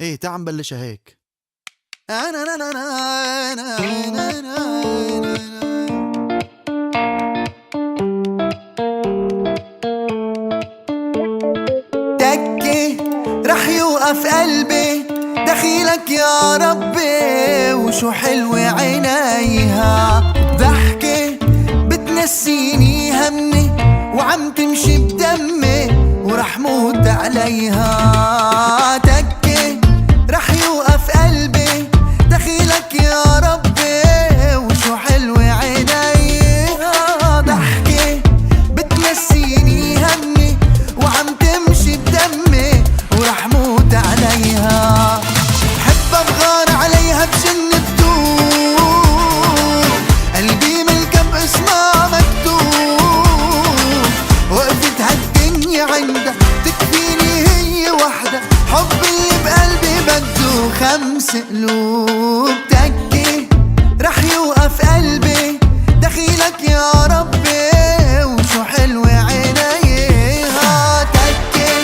ايه تعال نبلشها هيك. دقي رح يوقف قلبي دخيلك يا ربي، وشو حلوة عينيها ضحكة بتنسيني همي وعم تمشي بدمي ورح موت عليها. دقي رح يوقف قلبي دخيلك يا ربي، وشو حلوة عينيها ضحكة بتنسيني همي وعم تمشي بدمي ورح موت عليها. بحبها بغار عليها بجن بدون قلبي ملكة باسمها مكتوب، وقفت هالدنيا عندها تكفيني هي وحدة، حب اللي بقلبي بده 5 قلوب. دقي رح يوقف قلبي دخيلك يا ربي، وشو حلوة عينيها. دقي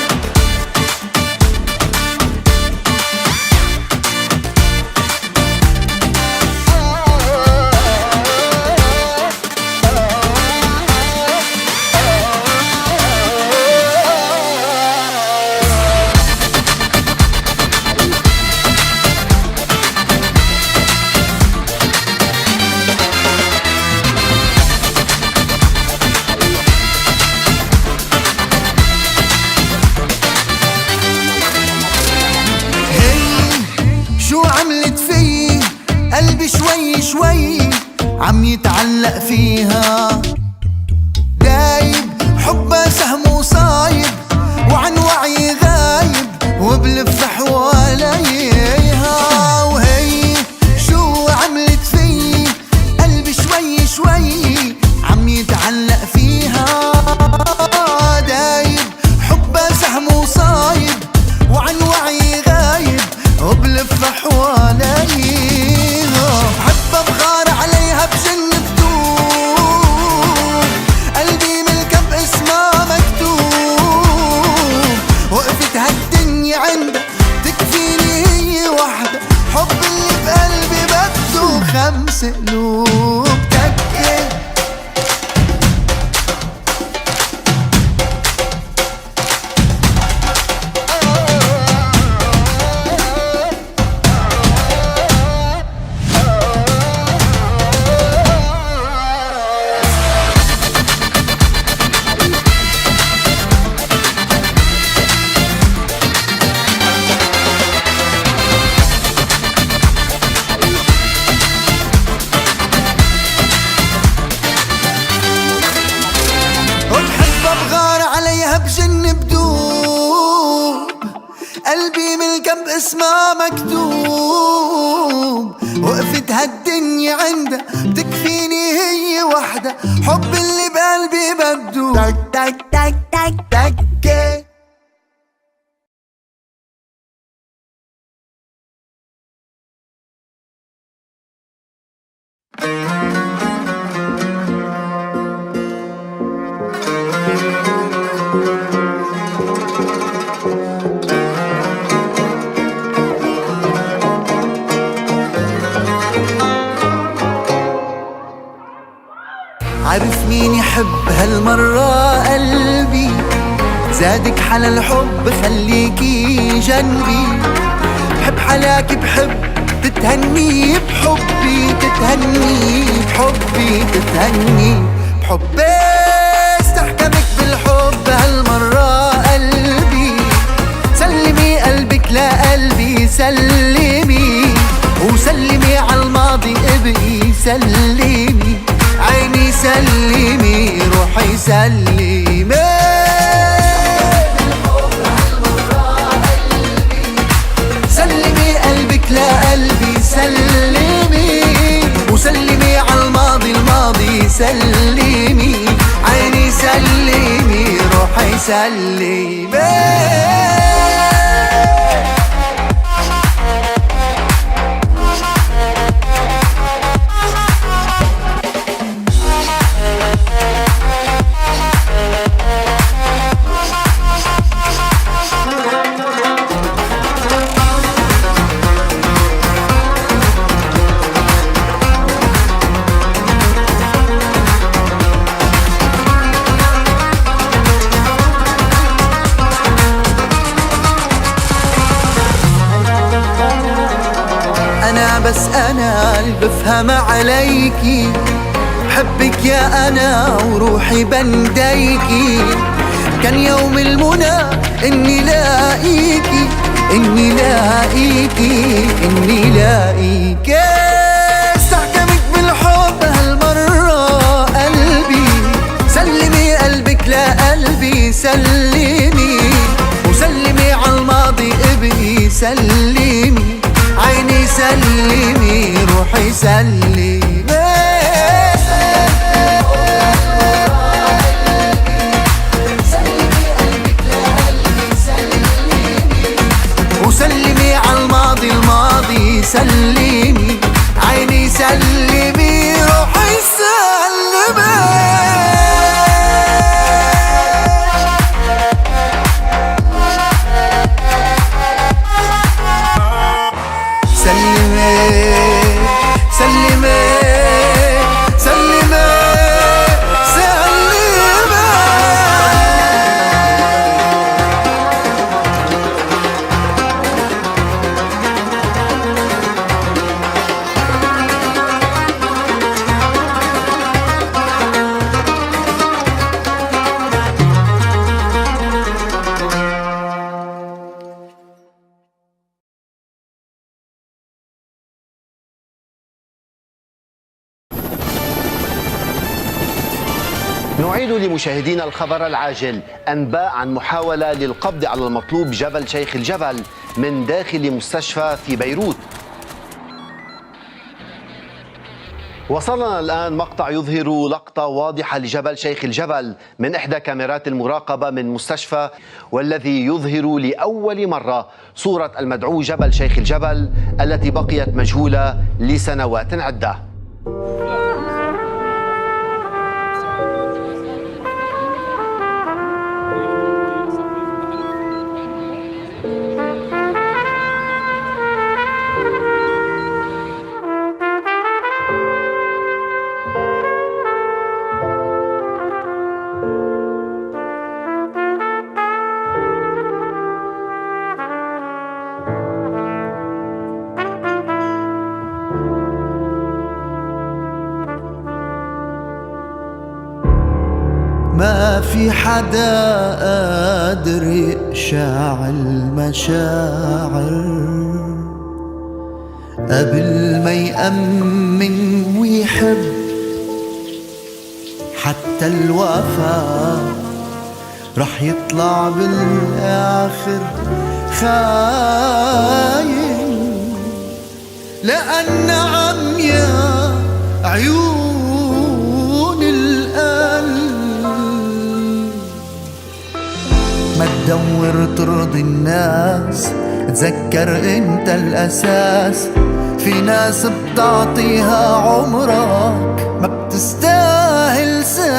شو عملت في قلبي شوي شوي عم يتعلق فيها، دايب حبها سهم وصايب وعن وعي غايب وبلف حواليها. وهي شو عملت في قلبي شوي شوي عم يتعلق فيها، دايب حبها سهم وصايب وعن وعي غايب وبلف حواليها. حبة بغار عليها بجن بدون قلبي ملكة باسمها مكتوب، وقفت هالدنيا عندها تكفيني هي وحدة، حب اللي بقلبي بده 5 قلوب. دقي وبحبها بغار عليها بجن بدوب قلبي ملكة باسمها مكتوب، وقفت هالدنيا عندها تكفيني هي وحدة، حب اللي بقلبي بده. تك تك تك تك تك عارف مين يحب هالمرة قلبي، زادك حلا الحب خليكي جنبي، بحب حلاكي بحب تتهني بحبي، تتهني بحبي، تتهني بحبي، استحكمك بالحب هالمرة قلبي، سلمي قلبك لقلبي سلمي، وسلمي عالماضي ابقي سلمي، عيني سلمي روحي سلمي. سلمي قلبك لقلبي سلمي، وسلمي عالماضي الماضي سلمي، عيني سلمي روحي سلمي. بس أنا اللي بفهم عليكي، بحبك يا أنا وروحي بنديكي. كان يوم المنى إني لاقيكي، إني لاقيكي، إني لاقيكي. استحكمك بالحب هالمرة قلبي، سلمي قلبك لقلبي، سلمي وسلمي عالماضي ابقي، سلمي عيني، سلمي روحي، سلمي وسلمي عالماضي الماضي، سلمي عيني، سلمي روحي، سلمي. نعيد لمشاهدينا الخبر العاجل. أنباء عن محاولة للقبض على المطلوب جبل شيخ الجبل من داخل مستشفى في بيروت. وصلنا الآن مقطع يظهر لقطة واضحة لجبل شيخ الجبل من إحدى كاميرات المراقبة من مستشفى، والذي يظهر لأول مرة صورة المدعو جبل شيخ الجبل التي بقيت مجهولة لسنوات عدة. ما في حدا قادر يقشع المشاعر قبل ما يأمن ويحب، حتى الوفا رح يطلع بالآخر خاين، لأن عميا عيون القلب. ما تدور ترضي الناس، تذكر انت الأساس. في ناس بتعطيها عمرك ما بتستاهل ثانية.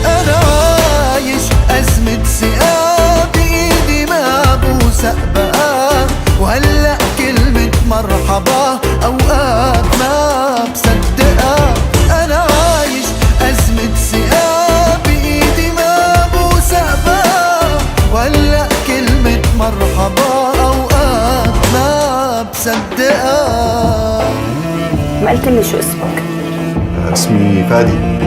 أنا عايش أزمة ثقة بإيدي ما بوثق بقى، وهلأ كلمة مرحبا أوقات ما بصدقها. أنا عايش أزمة ثقة بإيدي ما بوثق بقى، وهلأ كلمة مرحبا أوقات ما بصدقها. ما قلت لي شو اسمك؟ اسمي فادي.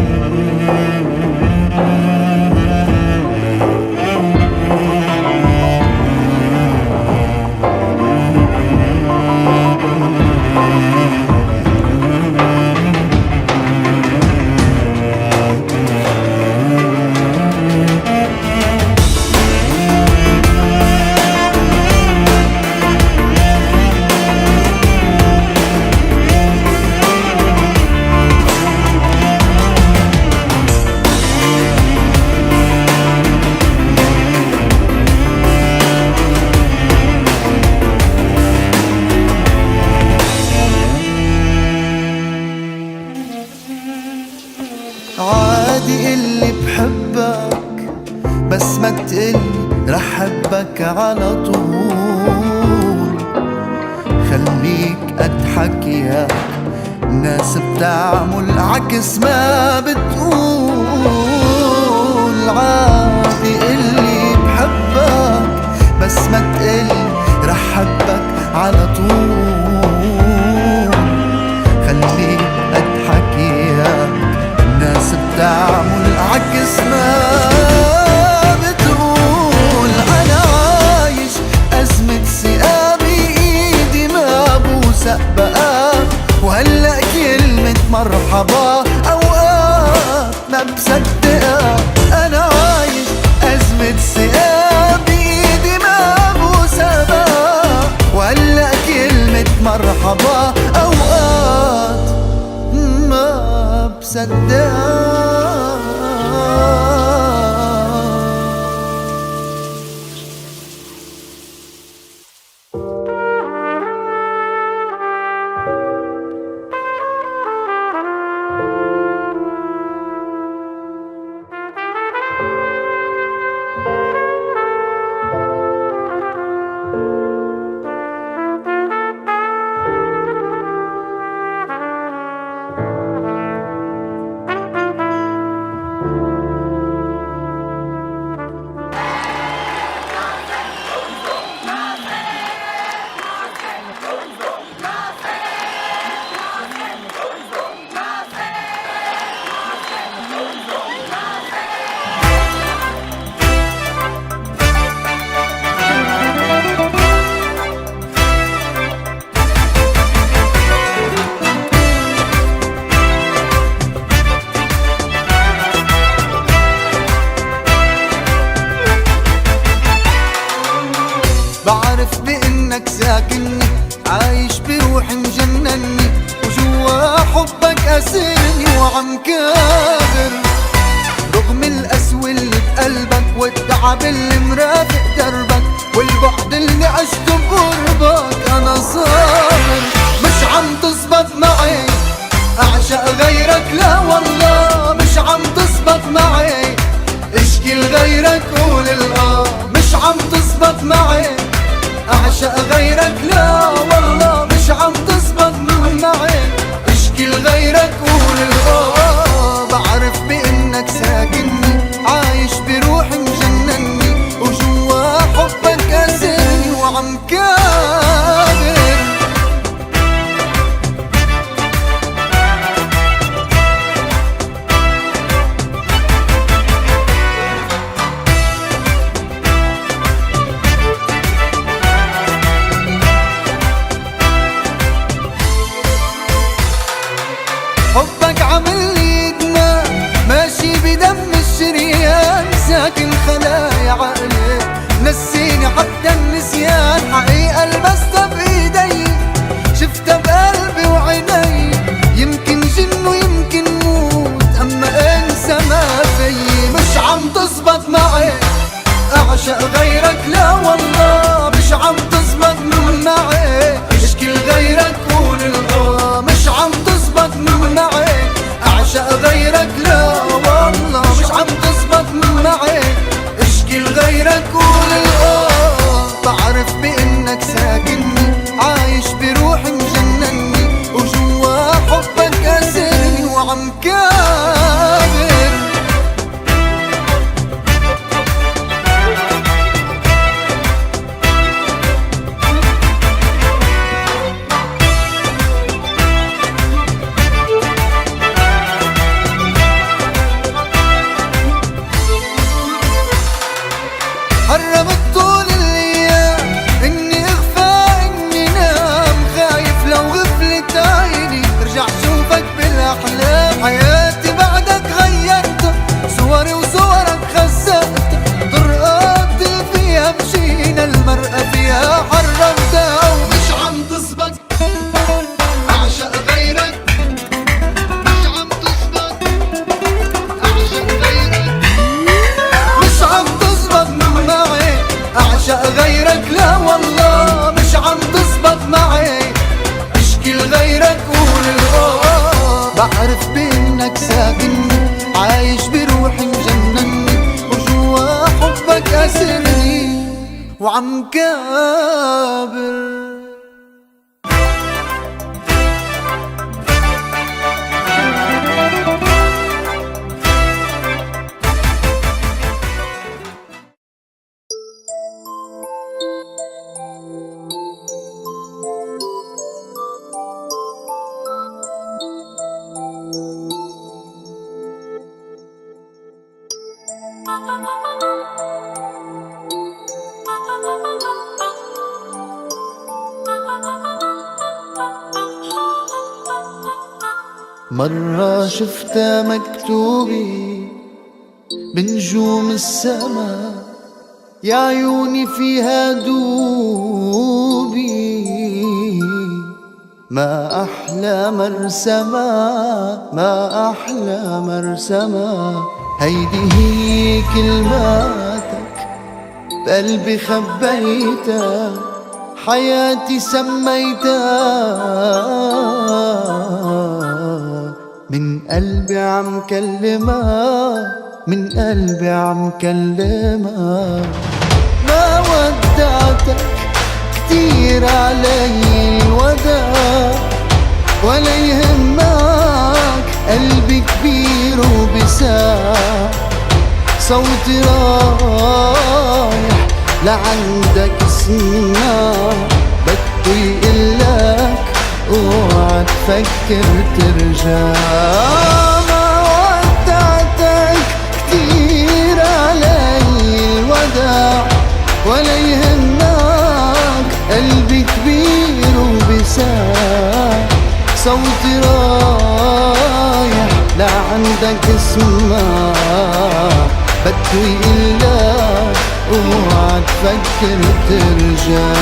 عادي اللي بحبك، بس ما تقلي رح حبك على طول. خليك اضحك يا الناس بتعمل عكس ما بتقول. عادي اللي بحبك، بس ما تقلي رح حبك على طول. بعرف بإنك ساكنني، عايش بروحي مجنني، وجوا حبك أسرني وعم كابر. رغم القسوة اللي بقلبك والتعب اللي مرافق دربك والبعد اللي عشته بقربك، أنا صابر. مش عم تزبط معي أعشق غيرك، لا والله مش عم تزبط معي اشكي لغيرك قول الآه. مش عم تزبط معي أعشق غيرك، لا والله مش عم تزبط معي اشكي لغيرك قول الآه. بعرف بإنك ساكنني، عايش بروحي مجنني، وجوا حبك أسرني وعم كابر. حبك عامل لي ادمان ماشي بدم الشريان، ساكن خلايا عقلي نسيني حتى النسيان. حقيقة لمستها بايدي شفتها بقلبي وعيني، يمكن جن ويمكن موت اما انسى ما فيي. مش عم تزبط معي اعشق غيرك، لا والله مش عم تزبط معي اشكي لغيرك قول الآه. مش عم تزبط معي أعشق غيرك، لا والله مش عم تزبط معي اشكي لغيرك قول الآه. بعرف بإنك ساكنني، عايش بروحي مجنني، وجوا حبك أسرني وعم كابر. حرمت طول الايام اني اغفى اني نام، خايف لو غفلت عيني ترجع شوفك بالاحلام. حياتي بعدك غيرتها، صوري وصورك خسرتها، طرقات اللي فيها مشينا المرأة فيها حرمتها. ومش عم تزبط اعشق غيرك، مش عم تزبط اعشق غيرك، مش عم تزبط معي أعشق غيرك، لا والله مش عم تزبط معي اشكي لغيرك قول الآه. بعرف بإنك ساكنني، عايش بروحي مجنني، وجوا حبك أسرني وعم كابر. مرة شفتها مكتوبة بنجوم السما، يا عيوني فيها دوبي، ما أحلى مرسمة ما أحلى مرسمة. هيدي هي كلماتك بقلبي خبيتها، حياتي سميتها، من قلبي عم كلمها، من قلبي عم كلمها. ما ودعتك كتير علي الوداع، ولا يهمك قلبي كبير وبساع. صوتي رايح لعندك اسمع، بده يقلك اوعى تفكر ترجع. ما ودعتك كتير علي الوداع، ولا يهمك قلبي كبير وبساع. صوتي رايح لعندك اسمع، بده يقلك اوعى تفكر ترجع.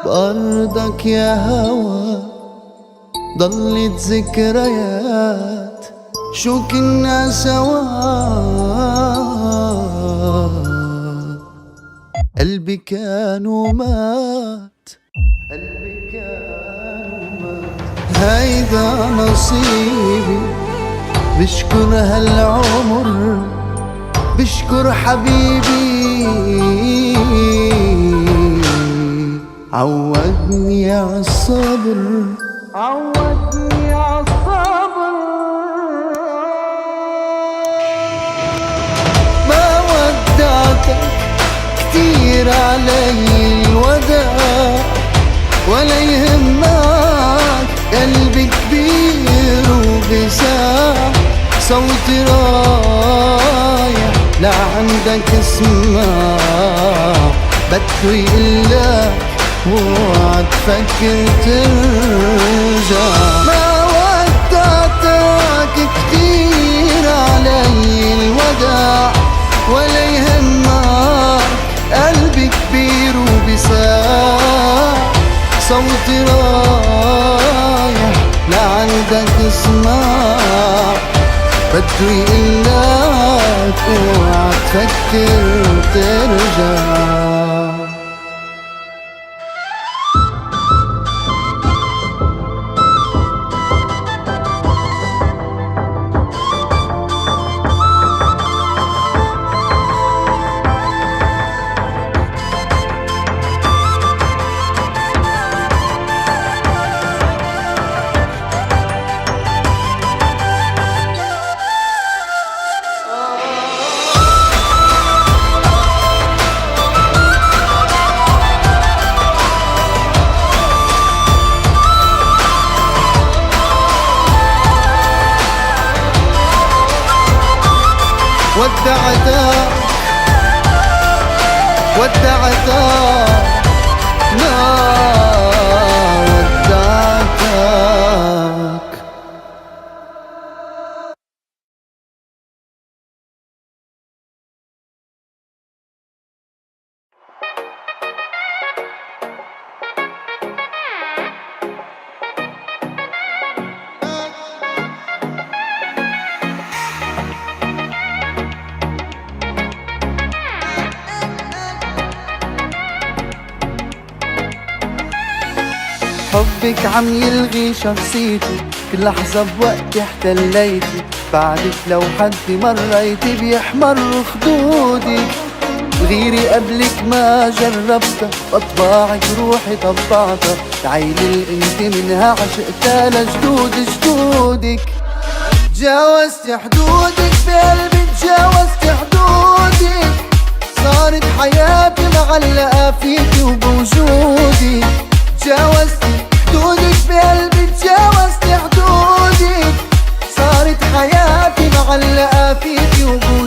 بأرضك يا هوا ضلت ذكريات شو كنا سوا، قلبي كان ومات، قلبي كان ومات. هيدا نصيبي بشكر هالعمر، بشكر حبيبي عودني عالصبر، عودني عالصبر. ما ودعتك كتير علي الوداع، ولا يهمك قلبي كبير وبساع. صوتي رايح لعندك اسمع، بده يقلك اوعى تفكر ترجع. ما ودعتك كتير علي الوداع، ولا يهمك قلبي كبير وبساع. صوتي رايح لعندك اسمع، بده يقلك اوعى تفكر ترجع. ودعتك ودعتك لا ودعتك. حبك عم يلغي شخصيتي، كل لحظة بوقتي احتليتي. بعدك لو حد مريتي بيحمر خدودك. الغيري قبلك ما جربتها، بطباعك روحي طبعتها. العيلة اللي انت منها عشقتها لجدود جدودك. تجاوزت حدودك بقلبي، تجاوزت حدودك. صارت حياتي معلقة فيكي وبوجودك. تجاوزت حدودك بقلبي، تجاوزت حدودك. صارت حياتي معلقة فيكي وبوجودك.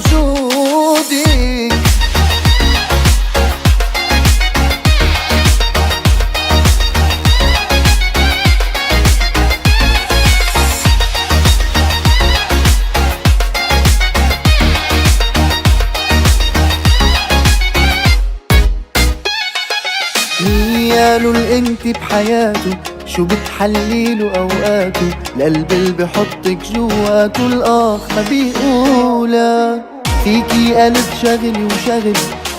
قالوا الانت بحياته، شو بتحليله اوقاته. القلب اللي بحطك جواته الاخ ما بيقولها. فيكي قلب شغلي وشغلي،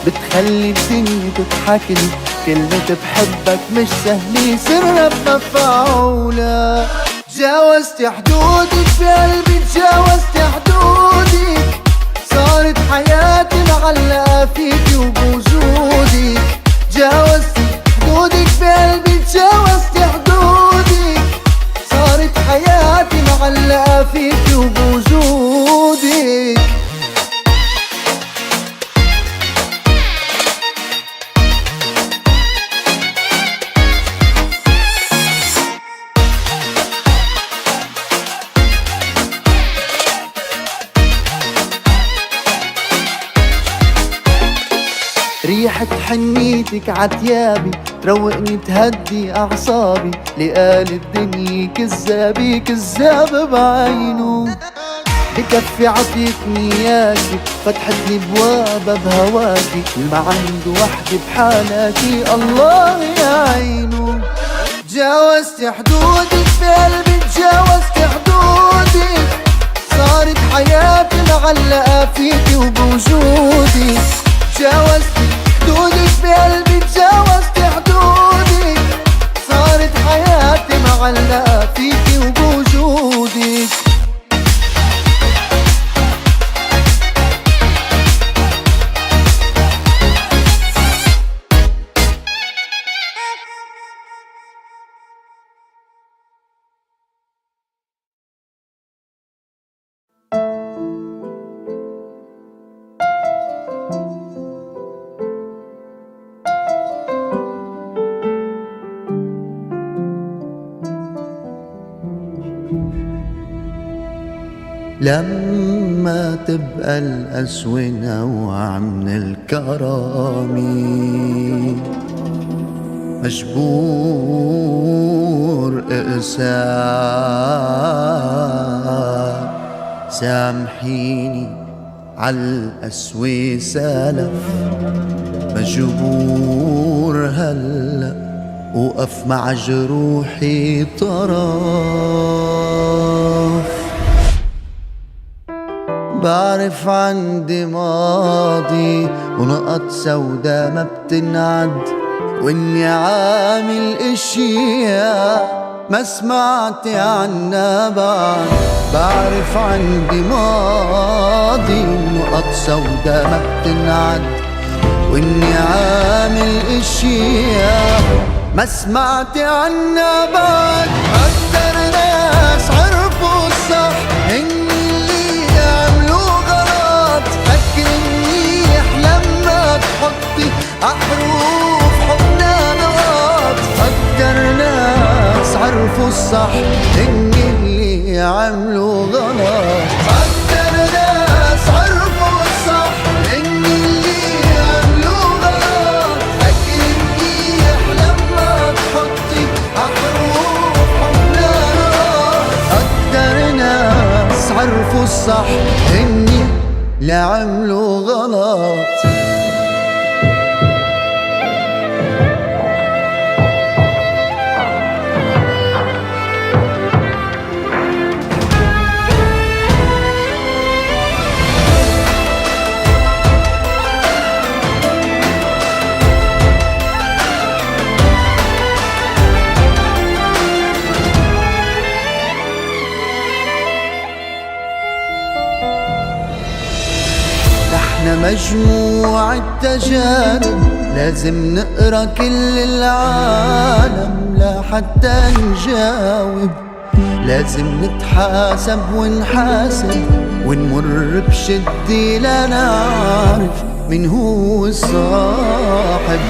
بتخلي الدنيا تضحكلي. كلمة بحبك مش سهلة سرها بمفعولة. تجاوزت حدودك بقلبي، تجاوزت حدودك. صارت حياتي معلقة فيكي وبوجودك. تجاوزت حدودك بقلبي، تجاوزت حدودك. صارت حياتي معلقة فيكي وبوجودك. ريحة حنيتك عتيابي، تروقني تهدي أعصابي. لقال الدنيا كذابي، كذاب بعينه. بكفي عطيك نياتي، فتحت لي بوابة بهواكي، ما عنده وحدة بحالاتي الله يعينه. تجاوزت حدودك بقلبي، تجاوزت حدودك، صارت حياتي معلقة فيكي وبوجودك. تجاوزت حدودك بقلبي، تجاوزت حدودك، صارت حياتي معلقة فيكي وبوجودك. لما تبقى الأسوأ نوع من الكرامي، مجبور اقسى، سامحيني عالقسوة سلف، مجبور هلأ وقف مع جروحي طرف. بعرف عندي ماضي ونقط سودا ما بتنعد، واني عامل اشياء ما سمعت عنها بعد. بعرف عندي ماضي ونقط سودا ما بتنعد، واني عامل اشياء ما سمعت عنها بعد. اكتر ناس عرفوا الصح أحرف حبنا نغاط. أكتر ناس عرفوا الصح إن اللي عملوا غلط. أكتر ناس عرفوا الصح إن اللي عملوا غلط. فكرني لما تحطي أحرف حبنا نغاط. أكتر ناس عرفوا الصح إني اللي عملوا غلط. مجموعة تجارب لازم نقرا كل العالم لحتى نجاوب. لازم نتحاسب ونحاسب ونمر بشدة لنعرف من هو الصاحب.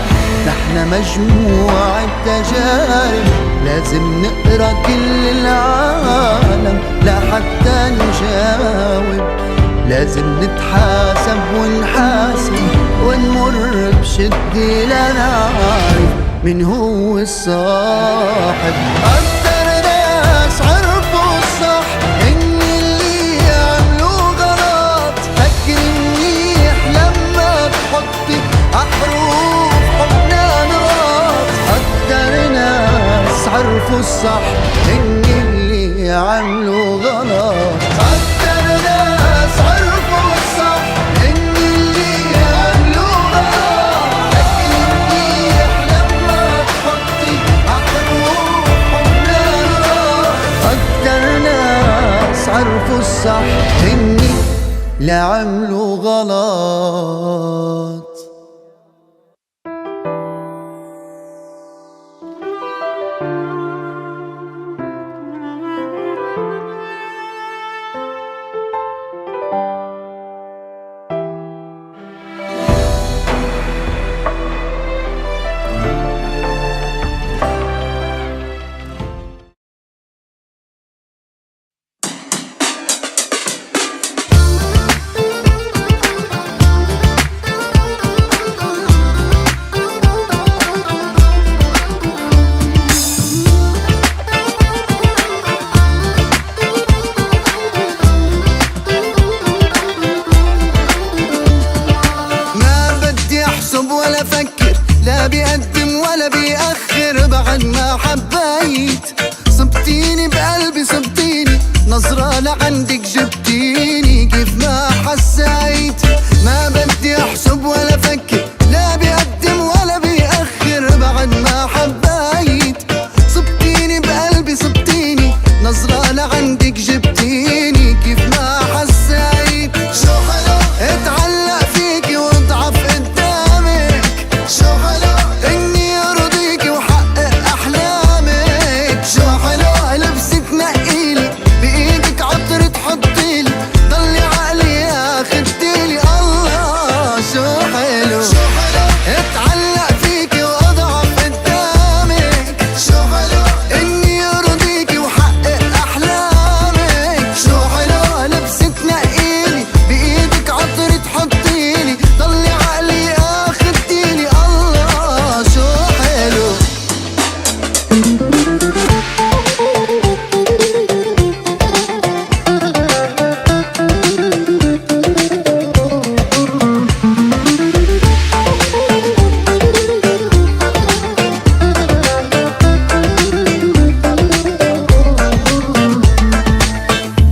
نحنا مجموعة تجارب لازم نقرا كل العالم لحتى نجاوب. لازم نتحاسب ونحاسب ونمر بشدة لنعرف من هو الصاحب. أكتر ناس عرفوا الصح إن اللي عملوا غلط. فكر منيح لما تحطي أحرف حبنا نغاط. أكتر ناس عرفوا الصح إن اللي عملوا غلط. أكتر ناس عرفوا الصح إن اللي عملوا غلط. فكر منيح لما تحطي أحرف حبنا نغاط. أكتر ناس عرفوا الصح إني لا عملوا غلط. ولا فكر، لا بيقدم ولا بيأخر بعد ما حبيت. صبتيني بقلبي صبتيني، نظرة لعندك جبتيني، كيف ما حسيت ما بدي احسب ولا فكر، لا بيقدم ولا بيأخر بعد ما حبيت. صبتيني بقلبي صبتيني، نظرة لعندك جبتيني، كيف ما حسيت. شو حلو اتعلق فيكي واضعف قدامك، شو حلو اني ارضيكي وحقق احلامك. شو حلو لبسك نقيلي بايدك عطر تحطيلي، ضلي عقلي ياخدتيلي. الله شو حلو، شو حلو اتعلق فيكي واضعف قدامك. شو حلو اني ارضيكي وحقق احلامك. شو حلو لبسك نقيلي بايدك عطر تحطيلي، ضلي عقلي ياخدتيلي. الله شو حلو.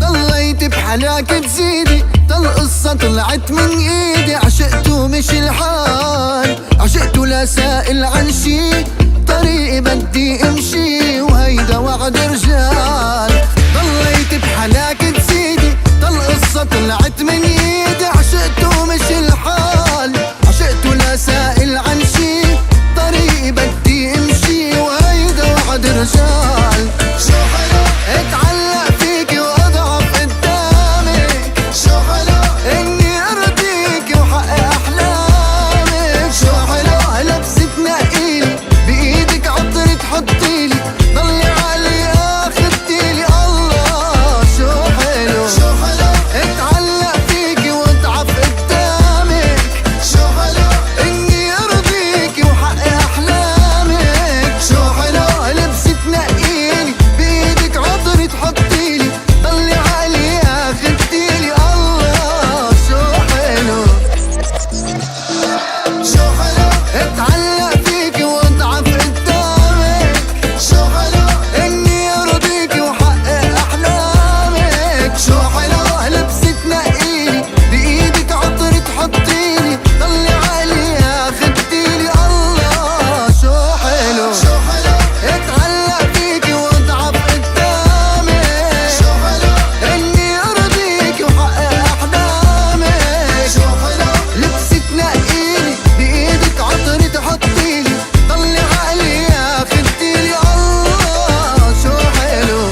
ضليت بحلاك تزيدي، ضل قصة طلعت من ايدي. عشقته مش الحال، عشقته لا سائل عن شي، طريقي بدي امشي وهيدا وعد رجال. ضليت بحلاك تزيدي، ضل قصة طلعت من ايدي. عشقته مش الحال، عشقته لا سائل عن شي، طريقي بدي امشي وهيدا وعد رجال. شو حلو اتعلق فيكي واضعف قدامك. شو حلو اني ارضيكي وحقق احلامك. شو حلو لبسك نقيلي بايدك عطر تحطيلي، ضلي عقلي اخدتيلي. الله شو حلو، شو حلو اتعلق فيكي واضعف قدامك. شو حلو اني ارضيكي وحقق احلامك. شو حلو لبسك نقيلي بايدك عطر تحطيلي، ضلي عقلي اخدتيلي. الله شو حلو، شو حلو اتعلق فيكي واضعف قدامك. شو حلو اني ارضيكي وحقق احلامك. شو حلو لبسك نقيلي بايدك عطر تحطيلي، ضلي عقلي اخدتيلي. الله شو حلو، شو حلو اتعلق فيكي واضعف قدامك. شو حلو اني ارضيكي وحقق احلامك. شو حلو لبسك نقيلي بايدك عطر تحطيلي، ضلي عقلي اخدتيلي. الله شو حلو.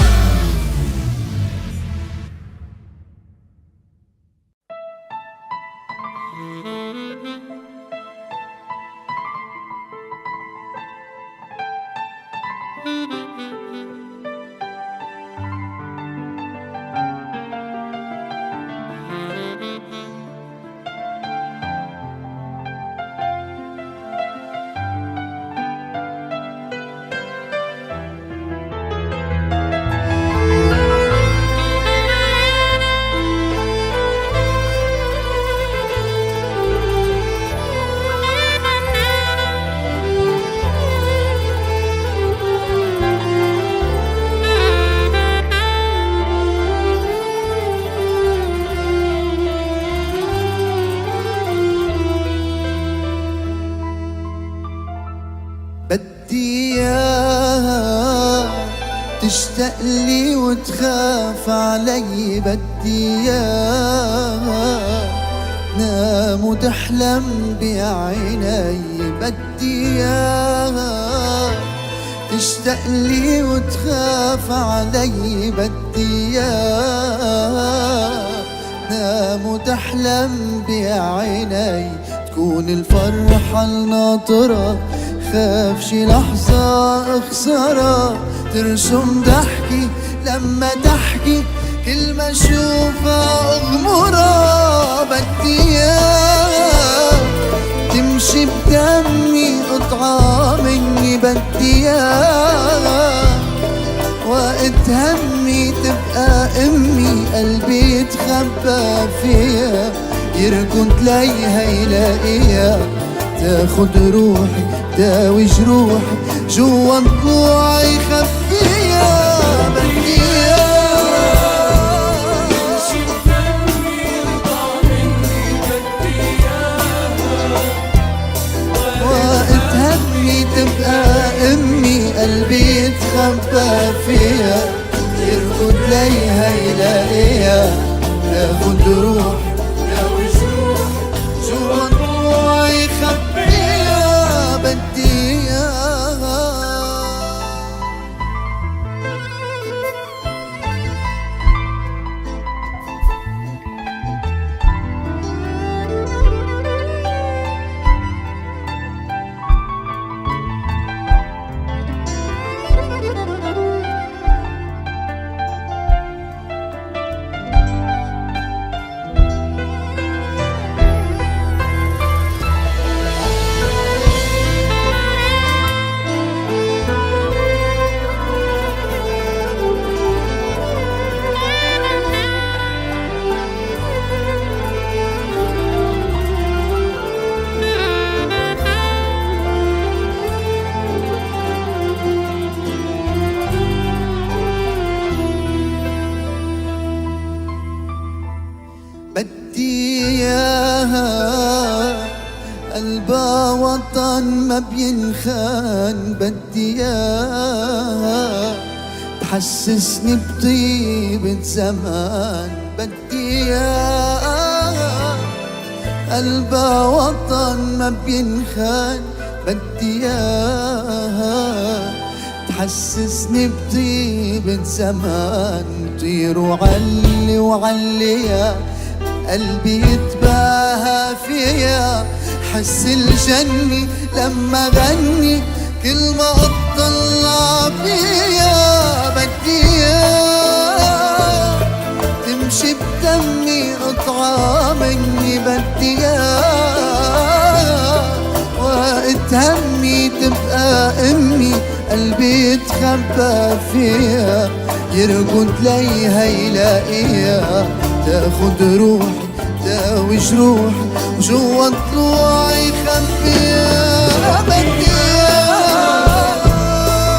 بدي اياها تشتاق لي وتخاف علي. بدي اياها تنام وتحلم بعيني. بدي اياها تشتاق لي وتخاف علي. بدي اياها تنام وتحلم بعيني. تكون الفرحة الناطرة، خاف شي لحظة اخسرها. ترسم ضحكي لما تحكي، كل ما اشوفها اغمرها. بدي اياها تمشي بدمي قطعة مني. بدي اياها وقت همي تبقى امي. قلبي يتخبى فيها، يركض ليها يلاقيها، تاخد روحي داوي جروحي جوا ضلوعي خبيها بديها وقت همي تبقى امي قلبي يتخبى فيها يرقد ليها يلاقيها تاخد روحي داوي جروحي جوا ضلوعي خبيها بديها بدي اياها قلبها وطن ما بينخان بدي اياها تحسسني بطيبة زمان بدي اياها قلبها وطن ما بينخان بدي اياها تحسسني بطيبة زمان طير وعلي وعليها قلبي يتباهى فيها حس الجنة لما غني كل ما اطلع فيها بديها تمشي بدمي قطعة مني بديها وقت همي تبقى امي قلبي يتخبى فيها يرقد ليها يلاقيها تاخد روحي داوي جروحي وجوا ضلوعي خبيها بديها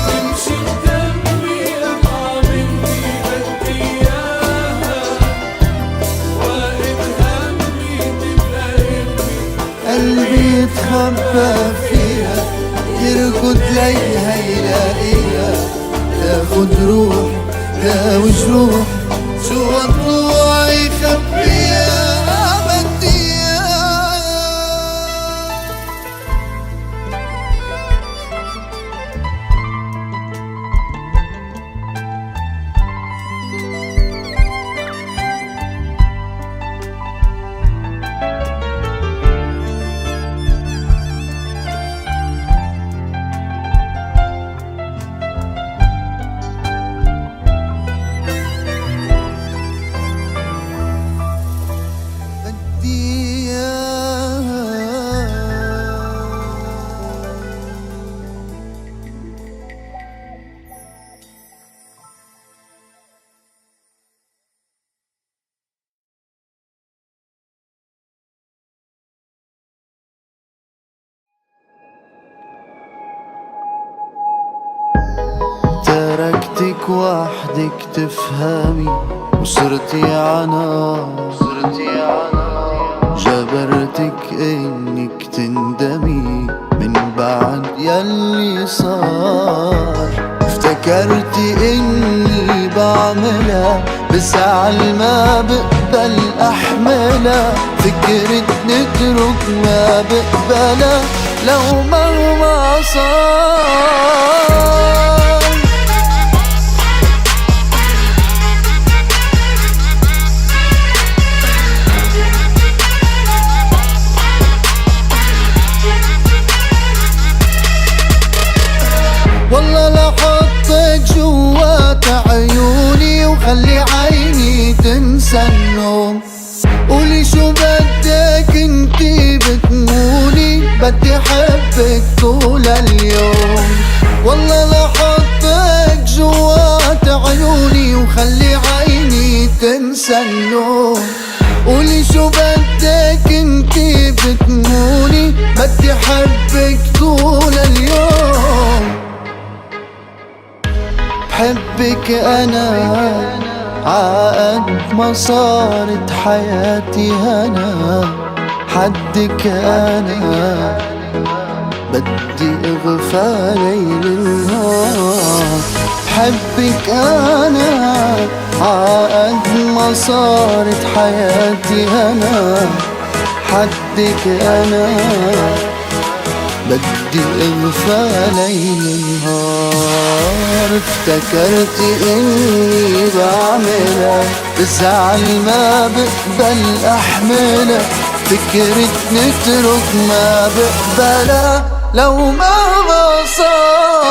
تمشي بدمي قطعة مني بدياها وقت همي تبقى امي قلبي يتخبى فيها يرقد ليها يلاقيها تاخد روحي داوي جروحي جوا ضلوعي خبيها بديها تركتك وحدك تفهمي وصرتي عنا جبرتك انك تندمي من بعد يلي صار افتكرتي اني بعملها بزعل ما بقبل احملها فكرة نترك ما بقبلها لو مهما صار والله لحطك جوات عيوني وخلي عيني تنسى النوم قولي شو بدك انتي بتموني بدي حبك طول اليوم والله لحطك جوات عيوني وخلي عيني تنسى النوم قولي شو بدك انتي بتموني، بدي حبك طول اليوم. بحبك انا عقد ما صارت حياتي هنا، حدك انا بدي اغفى ليل نهار. بحبك انا عقد ما صارت حياتي هنا، حدك انا بدي اغفى ليل نهار. افتكرت اني بعملها، بزعل ما بقبل احملها، فكرة نترك ما بقبلها لو ما صار.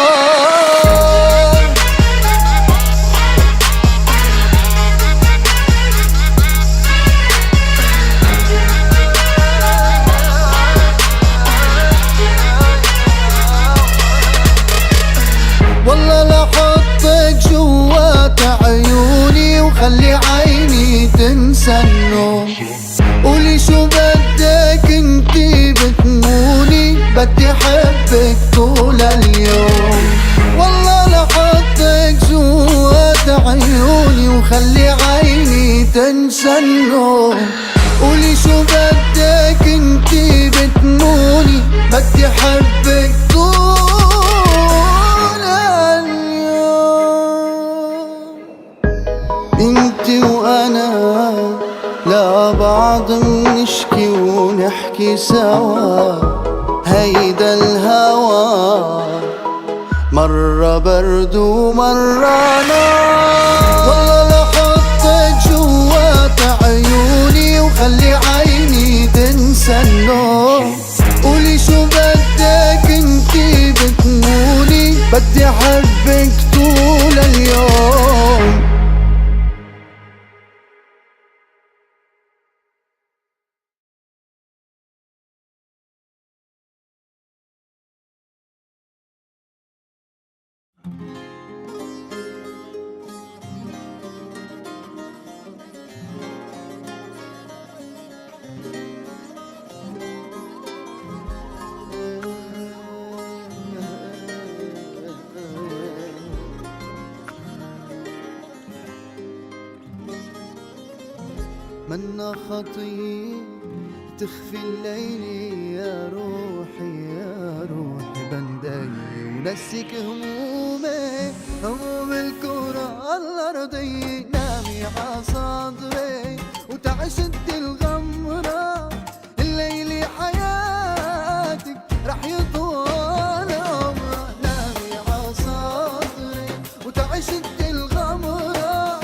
والله لحطك جوات عيوني، وخلي عيني تنسى النوم. قولي شو بدك انتي بتموني، بدي حبك طول اليوم. والله لحطك جوات عيوني، وخلي عيني تنسى النوم. قولي شو بدك انتي بتموني، بدي حبك طول اليوم. انتي وانا لبعض منشكي ونحكي سوا، هيدا الهوى مرة برد ومرة نار. والله لحطك جوات عيوني، وخلي عيني تنسى النوم. قولي شو بدك انتي بتموني، بدي حبك طول اليوم. منا خطية تخفي الليل يا روحي يا روحي، بندقي ونسيك همومي، هموم الكرة الأرضية. نامي عصدري وتعشد الغمرة، الليل حياتك رح يطول عمره. نامي عصدري وتعشد الغمرة،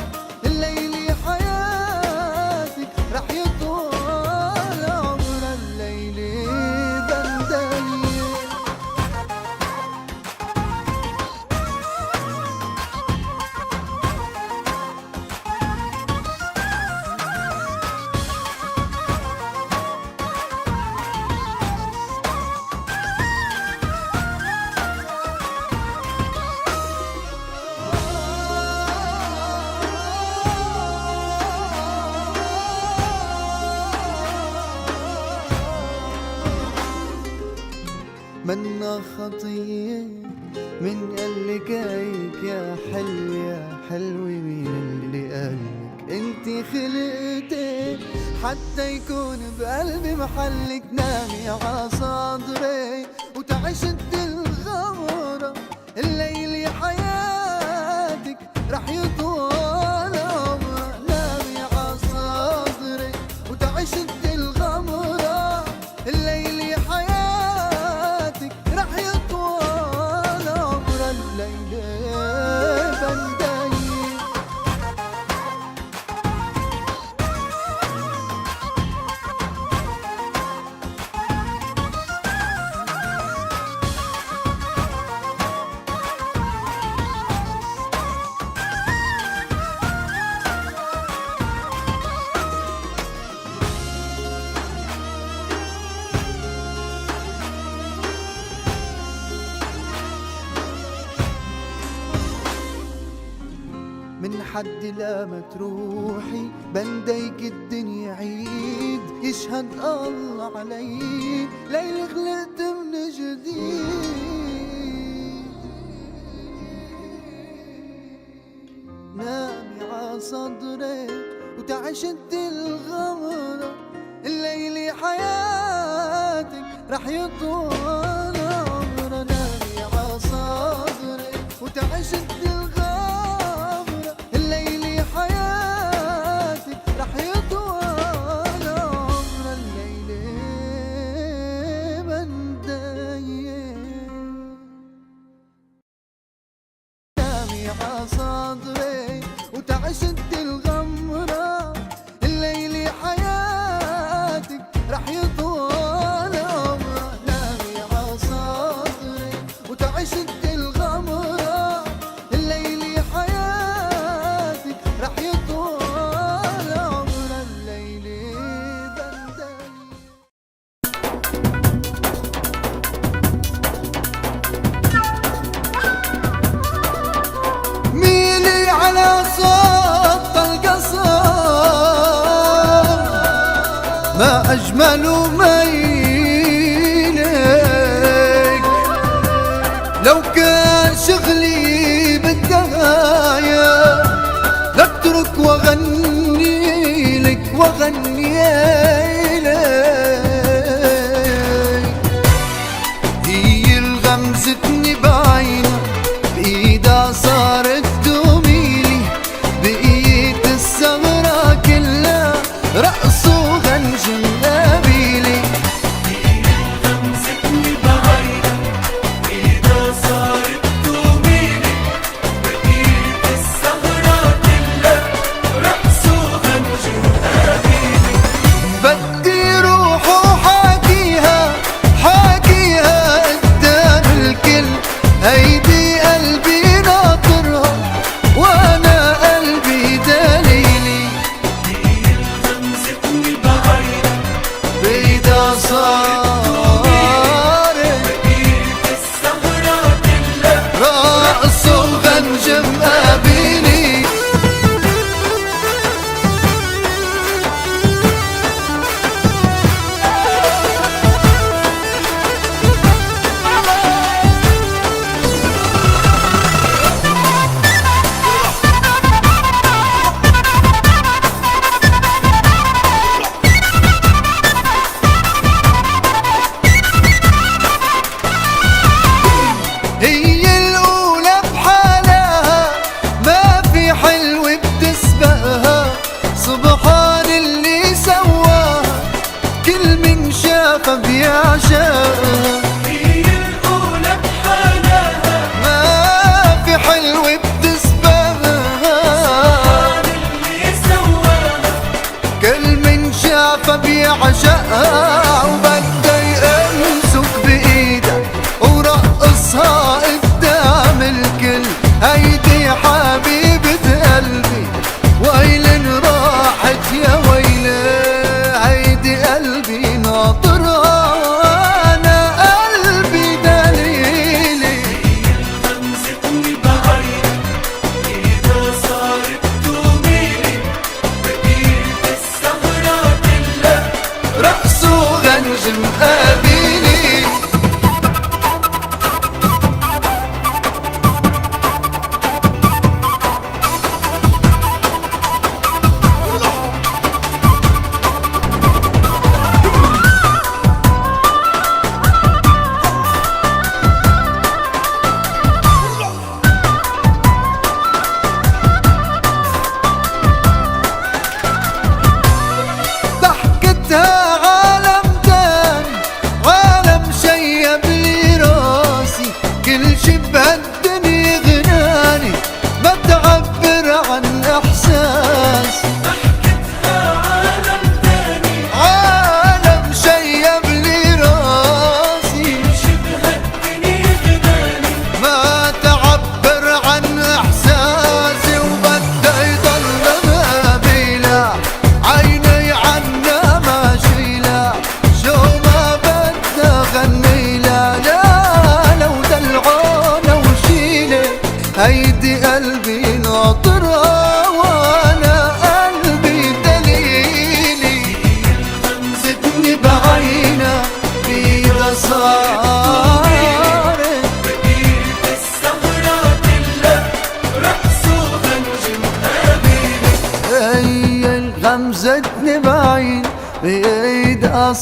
الليل حياتك رح يطول عمر الليل بندلي. منا خطية من قالك هيك يا حلو يا حلوة، مين اللي قالك انتي خلقتي حتى يكون بقلبي محلك. نامي عصدري وتعشد الغمرة، الليل حياتك رح يطول عمره. نامي عصدري وتعشد الغمرة، الليل حياتك رح يطول عمر الليل بندقي. حد لا ما تروحي بنديك الدنيا عيد يشهد الله علي ليلي خلقت من جديد. نامي عصدري وتعشت الغمرة الليلي حياتك رح يطول عمرها. نامي عصدري وتعشت الغمرة الليلي حياتك رح يطول عمرها. الليلي بنديك نامي عصدري وتعشت الغمرة الليلي حياتك رح يطول عمرها. نامي عصدري وتعشت الغمرة الليلي حياتك رح يطول عمرها. الليلي بنديك ميلي على صوت القصر ما أجمل ميلك. لو كان شغلي بالدهايا لاترك واغني لك واغني لك. هي الغمزتني بعينها بإيدها صارت تميلي بقيت السهرة كلها رقص وغنجم قبيلي. غمزتني بعينها بإيدها صارت تميلي بقيت السهرة كلها رقص وغنجم قبيلي. بدي روح وحاكيها حاكيها قدام الكل هيدي قلبي ناطرها وانا قلبي دليلي. غمزتني بعينها بإيدها صارت بقيت السهرة كلها رقص وغنجم قابلي. هي الأولى بحالها ما في حلو بتسبقها سبحان اللي سواها كل من شافها بيعشقها. هي الأولى بحالها ما في حلو بتسبقها اللي سواها كل من شافها بيعشقها. وبدي امسك بايدك ورقصها قدام الكل هيدي حبيبة قلبي ويلن راحت يا ويلي. هيدي قلبي ناطرها انا قلبي دليلي. غمزتني بعينها بإيدها صارت تميلي بقيت السهرة كلها رقص وغنجم قابلي. ضحكتها عالم تاني عالم شيب لي راسي كل شي بهالدنيا غناني ما تعبر عن احساسي. عالم تاني عالم شيب لي راسي شبه الدنيا غناني ما تعبر عن احساسي. وبدا يضل بلا عيني عنا ما شيلا شو ما بدنا غنيلا. لا لو دلعونا وشيله هيدي قلبي ناطرها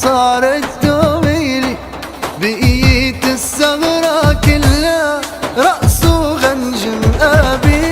صارت تميلي، بقيت الثغرة كلها رقص وغنج مقابلي.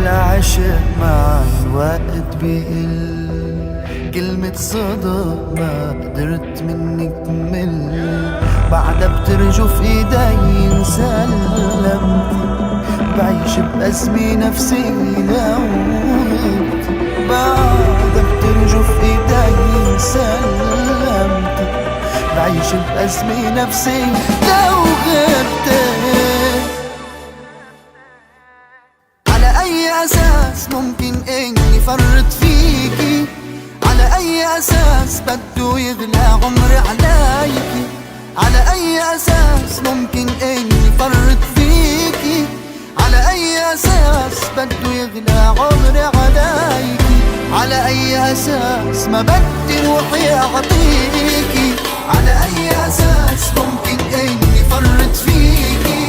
العشق مع الوقت بيقل، كلمة صدق ما قدرت منك تمل، بعدها بترجف ايدي سلمت، بعيش بأزمة نفسية لو غبت، بعدها بترجف ايدي سلمت، بعيش بأزمة نفسية لو غبت. أي أساس ممكن إني فرط فيكي؟ على أي أساس بده يغلى عمري عليكي؟ على أي أساس ممكن إني فرط فيكي؟ على أي أساس بده يغلى عمري عليكي؟ على أي أساس ما بدي روحي أعطيكي؟ على أي أساس ممكن إني فرط فيكي؟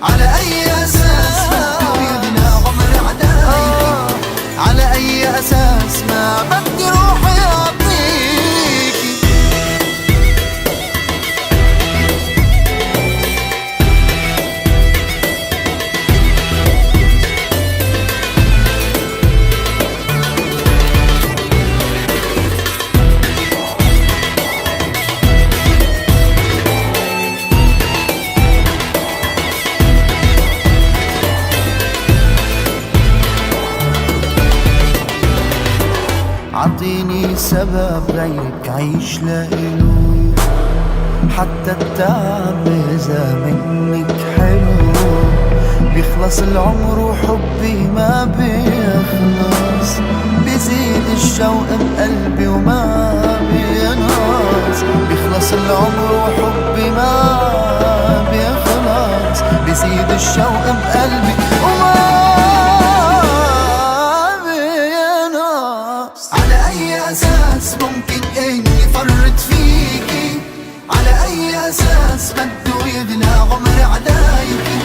على أي أساس بده يغلى عمري عليكي؟ على أي أساس ما بدي روحي أعطيكي؟ عطيني سبب غيرك عيش لإله، حتى التعب إذا منك حلو، بيخلص العمر وحبي ما بيخلص، بيزيد الشوق بقلبي وما بينقص، بيخلص العمر وحبي ما بيخلص، بيزيد الشوق بقلبي وما. على أي أساس ممكن إني فرط فيكي؟ على أي أساس بده يغلى عمري عليكي؟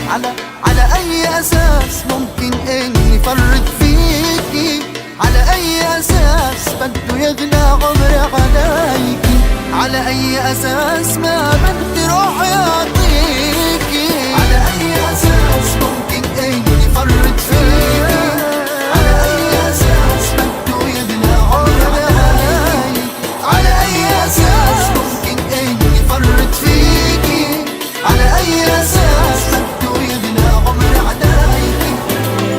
على أي أساس ممكن إني فرط فيكي؟ على أي أساس بده يغلى عمري عليكي؟ على أي أساس ما بدي روحي أعطيكي؟ على أي أساس ممكن إني فرط فيكي؟ على أي أساس بده يغلى عمري عليكي؟ على أي أساس ممكن إني فرط فيكي؟ على أي أساس بده يغلى عمري عليكي؟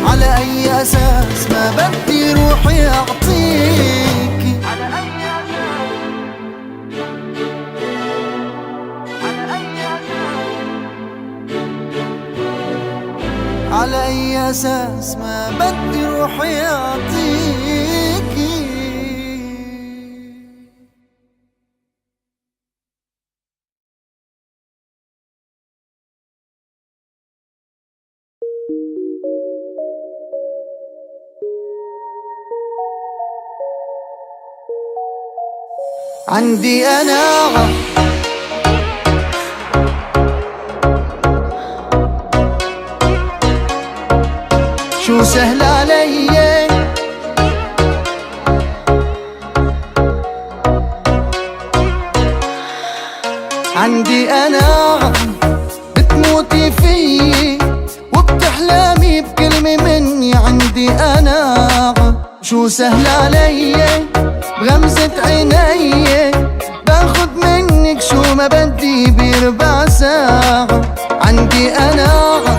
على أي أساس ما بدي روحي أعطيكي؟ على أي أساس ما بدي روحي أعطيكي؟ عندي قناعة شو سهل علي، عندي قناعة بتموتي فيي وبتحلمي بكلمة مني. عندي قناعة شو سهل علي، بغمزة عيني باخد منك شو ما بدي بربع ساعة. عندي قناعة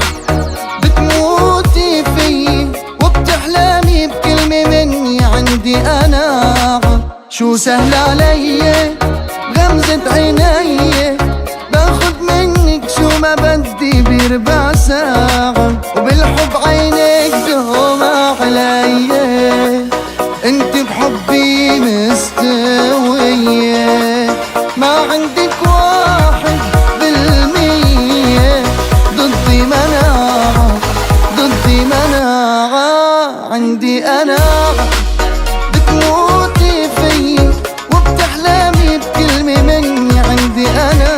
بتموتي فيي وبتحلمي بكلمة مني. عندي قناعة سهل علي غمزة عيني باخد منك شو ما بدي بربع ساعة، وبالحب عينك دوم علي، انت بحبي مستوية، ما عندك 1% ضدي مناعة، ضدي مناعة، عندي أنا بتموتي فيي وبتحلمي بكلمة مني، عندي أنا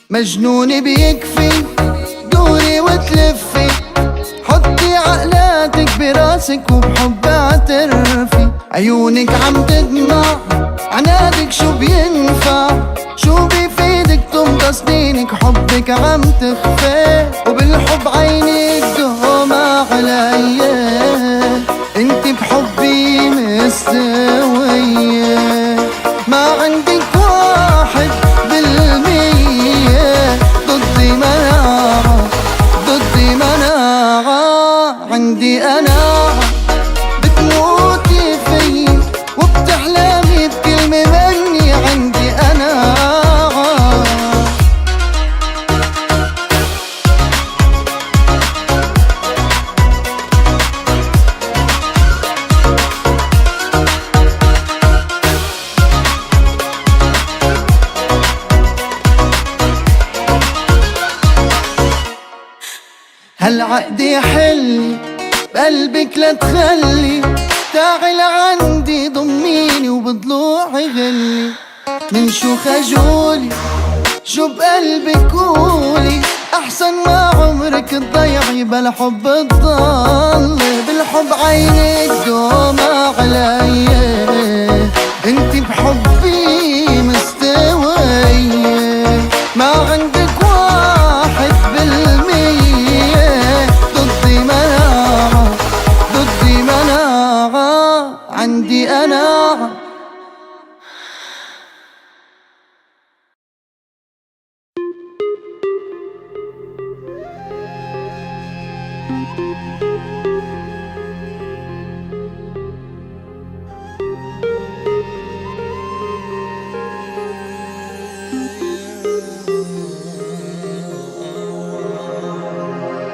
مجنونة بيكفي دوري وتلفي، حطي عقلاتك براسك وبحب اعترفي، عيونك عم تدمع عنادك شو بينفع، شو بيفيدك تمضى سنينك حبك عم تخفي، وبالحب عينك دوم علي، انت بحبي مستوية، ما عندك 1% ضدي مناعة، ضدي مناعة، عندي أنا بتموتي فيي وبتحلمي بكلمة مني، عندي أنا هالعقد يحل بقلبك لا تخلي، تعال عندي ضميني وبضلوعي غلي، من شو خجولي شو بقلبك قولي، أحسن ما عمرك تضيعي بلا حب تضلي، بالحب عينك دوم علي، انت بحبي مستوية، ما عندك 1% ضدي مناعة، ضدي مناعة، عندي أنا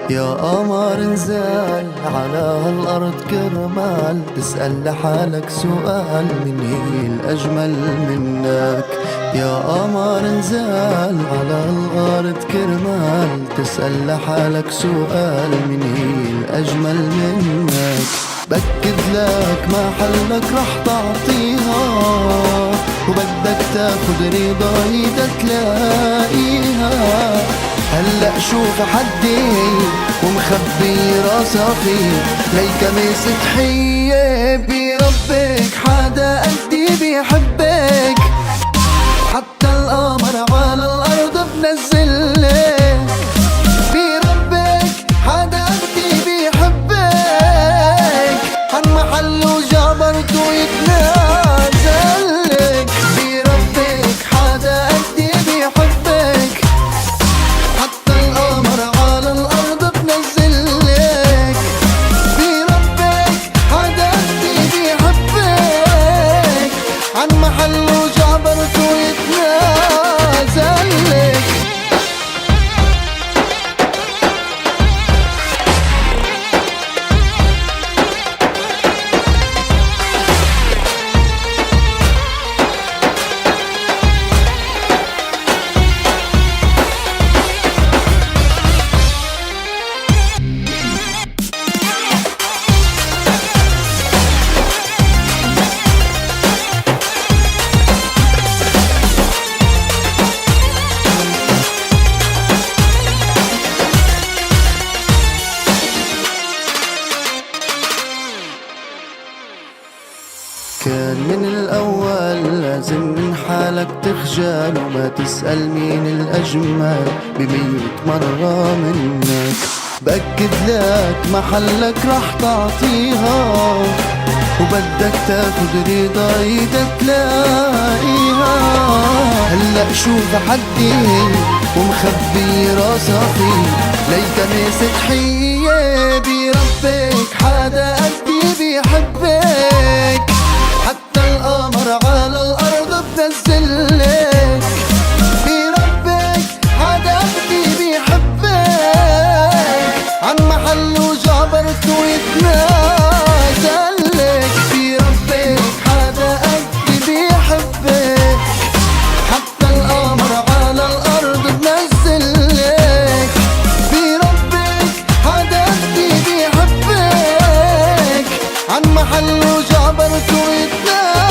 يا قمر انزل على هالأرض كرمال، تسأل لحالك سؤال من هي الأجمل منك، يا قمر انزل على هالأرض كرمال، تسأل لحالك سؤال من هي الأجمل منك، بكد لك ما حلك رح تعطيها، وبدك تاخد رضاي تلاقيها، هلأ شوف حدي ومخبي راسها فيه، ليك مسك حية بربك حدا قدي بيحبك، حتى القمر على الأرض بنزلك، بربك حدا قدي بيحبك، عن محله جبرته يتنازلك، بربك حدا قدي بيحبك، حتى القمر على الأرض بنزلك، بربك حدا قدي بيحبك، عن محله جبرته يتنازلك. كان من الأول لازم من حالك تخجل وما تسأل مين الأجمل ب100 مرة منك. بأكد لك محلك رح تعطيها، وبدك تاخد رضا ايدك تلاقيها. هلأ شوف حدي ومخبي راسها فيه، ليك ناس تحية بربك حدا قدي بيحبك، حتى القمر على الأرض بنزلك. بربك حدا قدي بيحبك، عن محله جبرت ويتنازلك. بربك حدا قدي بيحبك، حتى القمر على الأرض بنزلك. بربك حدا قدي بيحبك، عن محله جبرت ويتنازلك.